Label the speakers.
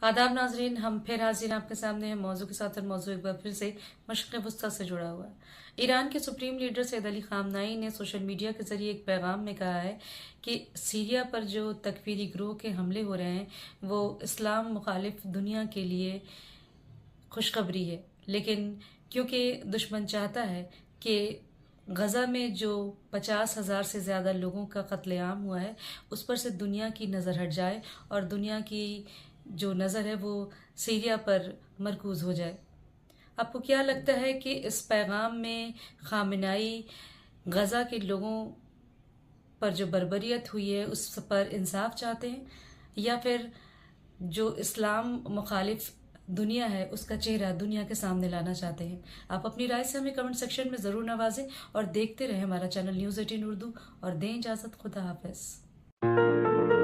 Speaker 1: आदाब नाजरीन, हम फिर हाजिर हैं आपके सामने हैं मौजू के साथ। और मौजू एक बार फिर से मशरक़ वस्ता से जुड़ा हुआ है। ईरान के सुप्रीम लीडर सैयद अली ख़ामनेई ने सोशल मीडिया के जरिए एक पैगाम में कहा है कि सीरिया पर जो तकफ़ीरी ग्रोह के हमले हो रहे हैं वो इस्लाम मुखालिफ दुनिया के लिए खुशखबरी है। लेकिन क्योंकि दुश्मन चाहता है कि गज़ा में जो 50,000 से ज़्यादा लोगों का कत्लेआम हुआ है उस पर से दुनिया की नज़र हट जाए और दुनिया की जो नज़र है वो सीरिया पर मरकूज़ हो जाए। आपको क्या लगता है कि इस पैगाम में ख़ामेनेई गज़ा के लोगों पर जो बर्बरियत हुई है उस पर इंसाफ चाहते हैं, या फिर जो इस्लाम मुखालिफ दुनिया है उसका चेहरा दुनिया के सामने लाना चाहते हैं? आप अपनी राय से हमें कमेंट सेक्शन में ज़रूर नवाजें और देखते रहें हमारा चैनल न्यूज़ 18 उर्दू। और दें इजाज़त। खुदा हाफिज़।